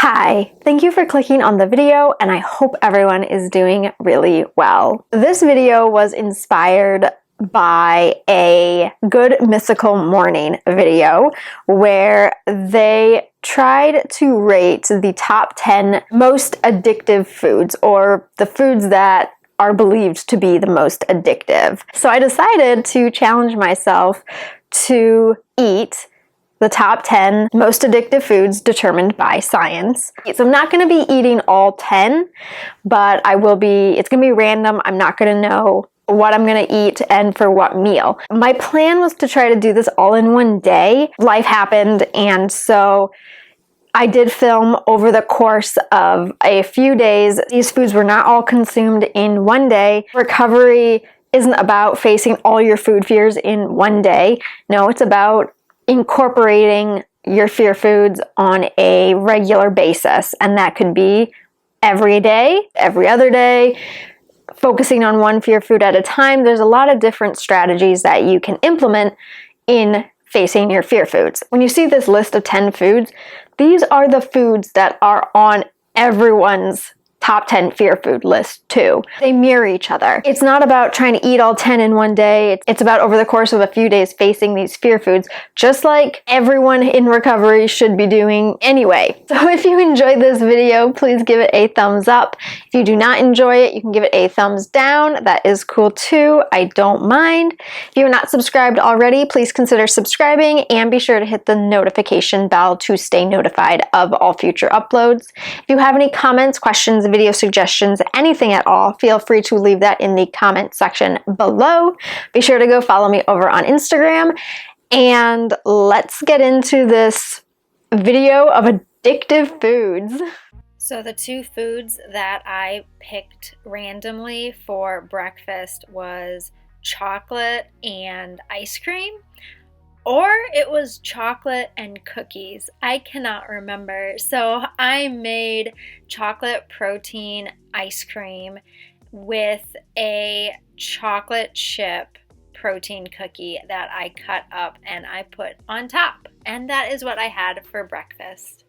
Hi, thank you for clicking on the video, and I hope everyone is doing really well. This video was inspired by a Good Mythical Morning video where they tried to rate the top 10 most addictive foods, or the foods that are believed to be the most addictive. So I decided to challenge myself to eat the top 10 most addictive foods determined by science. So I'm not going to be eating all 10, but it's going to be random. I'm not going to know what I'm going to eat and for what meal. My plan was to try to do this all in one day. Life happened, and so I did film over the course of a few days. These foods were not all consumed in one day. Recovery isn't about facing all your food fears in one day. No, it's about incorporating your fear foods on a regular basis, and that could be every day, every other day, focusing on one fear food at a time. There's a lot of different strategies that you can implement in facing your fear foods. When you see this list of 10 foods, these are the foods that are on everyone's top 10 fear food list too. They mirror each other. It's not about trying to eat all 10 in one day. It's about over the course of a few days facing these fear foods, just like everyone in recovery should be doing anyway. So if you enjoyed this video, please give it a thumbs up. If you do not enjoy it, you can give it a thumbs down. That is cool too. I don't mind. If you're not subscribed already, please consider subscribing and be sure to hit the notification bell to stay notified of all future uploads. If you have any comments, questions, video suggestions, anything at all, feel free to leave that in the comment section below. Be sure to go follow me over on Instagram, and let's get into this video of addictive foods. So the two foods that I picked randomly for breakfast was chocolate and ice cream, or it was chocolate and cookies. I cannot remember. So I made chocolate protein ice cream with a chocolate chip protein cookie that I cut up and I put on top. And that is what I had for breakfast.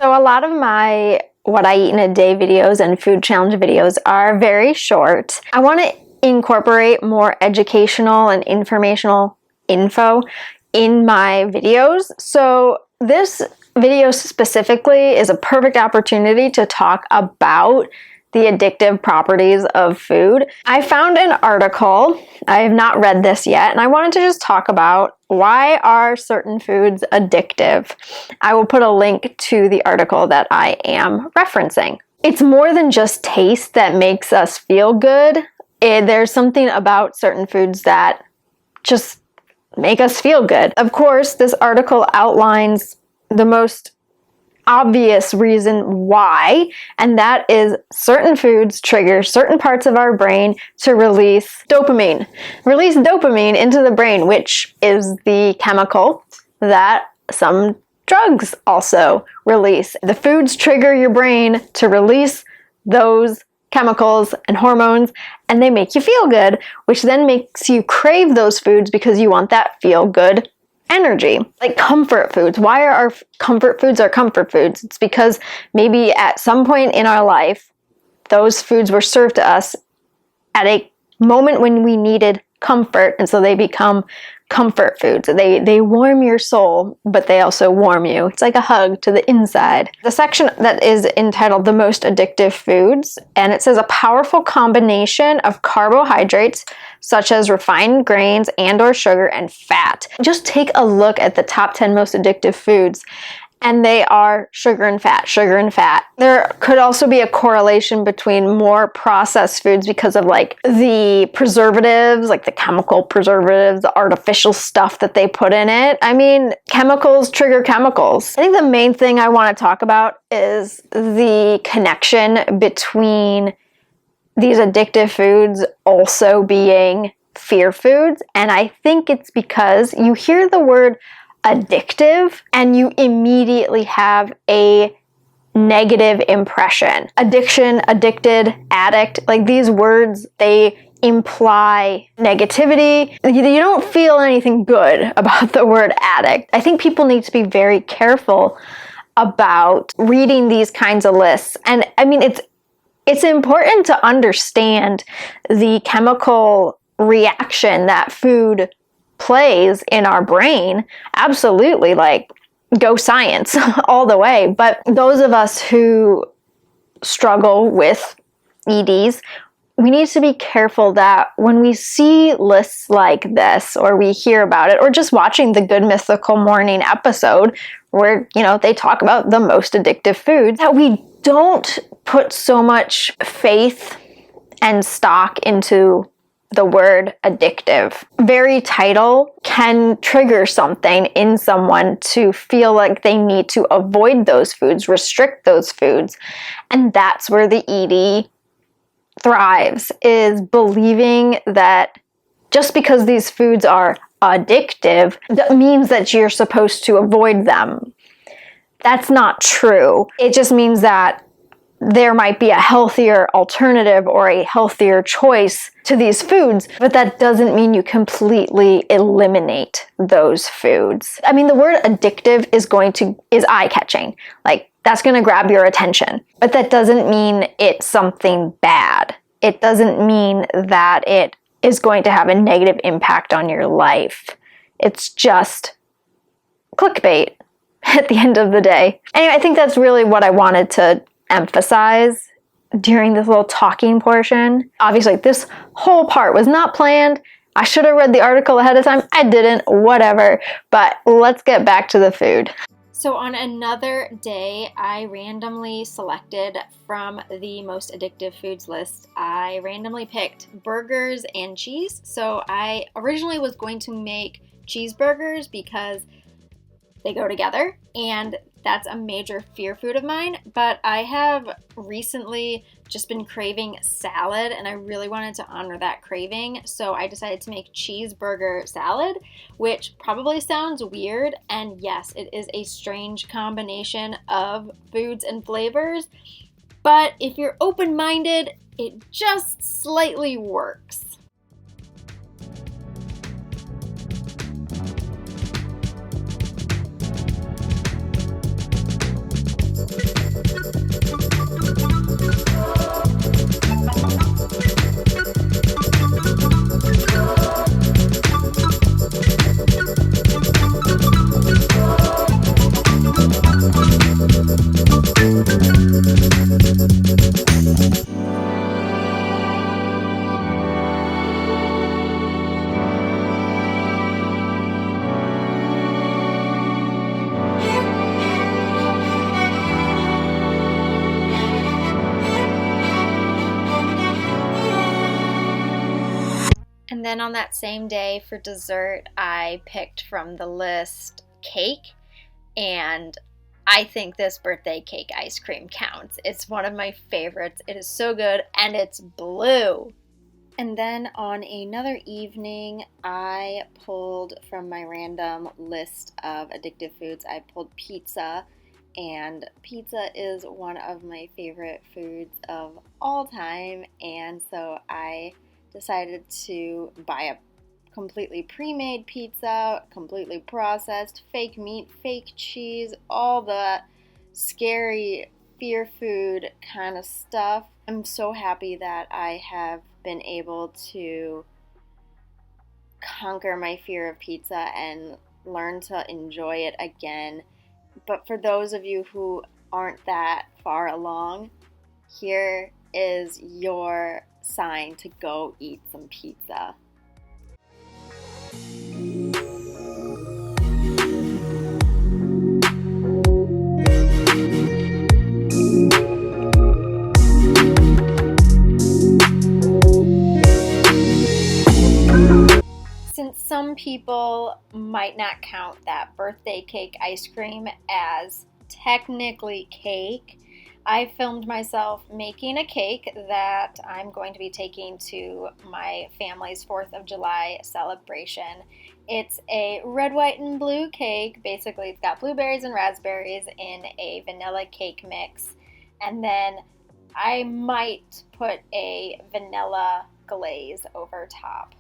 So a lot of my what I eat in a day videos and food challenge videos are very short. I want to incorporate more educational and informational info in my videos. So this video specifically is a perfect opportunity to talk about the addictive properties of food. I found an article, I have not read this yet, and I wanted to just talk about why are certain foods addictive. I will put a link to the article that I am referencing. it's more than just taste that makes us feel good. There's something about certain foods that just make us feel good. Of course, this article outlines the most obvious reason why, and that is certain foods trigger certain parts of our brain to release dopamine. Release dopamine into the brain, which is the chemical that some drugs also release. The foods trigger your brain to release those chemicals and hormones, and they make you feel good, which then makes you crave those foods because you want that feel good energy. Like comfort foods. Why are our comfort foods our comfort foods? It's because maybe at some point in our life, those foods were served to us at a moment when we needed comfort, and so they become comfort foods. They warm your soul, but they also warm you. It's like a hug to the inside. The section that is entitled The Most Addictive Foods, and it says a powerful combination of carbohydrates such as refined grains and or sugar and fat. Just take a look at the top 10 most addictive foods, and they are sugar and fat, sugar and fat. There could also be a correlation between more processed foods because of like the preservatives, like the chemical preservatives, the artificial stuff that they put in it. I mean, chemicals trigger chemicals. I think the main thing I want to talk about is the connection between these addictive foods also being fear foods. And I think it's because you hear the word addictive and you immediately have a negative impression. Addiction, addicted, addict, like these words, they imply negativity. You don't feel anything good about the word addict. I think people need to be very careful about reading these kinds of lists. And I mean, it's important to understand the chemical reaction that food plays in our brain. Absolutely, like, go science all the way. But those of us who struggle with EDs, we need to be careful that when we see lists like this, or we hear about it, or just watching the Good Mythical Morning episode where, they talk about the most addictive foods, that we don't put so much faith and stock into the word addictive. Very title can trigger something in someone to feel like they need to avoid those foods, restrict those foods. And that's where the ED thrives, is believing that just because these foods are addictive, that means that you're supposed to avoid them. That's not true. It just means that there might be a healthier alternative or a healthier choice to these foods, but that doesn't mean you completely eliminate those foods. I mean, the word addictive is eye-catching. Like, that's going to grab your attention, but that doesn't mean it's something bad. It doesn't mean that it is going to have a negative impact on your life. It's just clickbait at the end of the day. Anyway, I think that's really what I wanted to emphasize during this little talking portion. Obviously, this whole part was not planned. I should have read the article ahead of time. I didn't, whatever. But let's get back to the food. So on another day, I randomly selected from the most addictive foods list. I randomly picked burgers and cheese. So I originally was going to make cheeseburgers because they go together, and that's a major fear food of mine. But I have recently just been craving salad, and I really wanted to honor that craving. So I decided to make cheeseburger salad, which probably sounds weird. And yes, it is a strange combination of foods and flavors. But if you're open-minded, it just slightly works. then on that same day for dessert, I picked from the list cake, and I think this birthday cake ice cream counts. It's one of my favorites. It is so good, and it's blue. And then on another evening, I pulled from my random list of addictive foods, I pulled pizza. And pizza is one of my favorite foods of all time, and so I decided to buy a completely pre-made pizza, completely processed, fake meat, fake cheese, all the scary fear food kind of stuff. I'm so happy that I have been able to conquer my fear of pizza and learn to enjoy it again. But for those of you who aren't that far along, here is your sign to go eat some pizza. Since some people might not count that birthday cake ice cream as technically cake, I filmed myself making a cake that I'm going to be taking to my family's 4th of July celebration. It's a red, white, and blue cake. Basically, it's got blueberries and raspberries in a vanilla cake mix. And then I might put a vanilla glaze over top.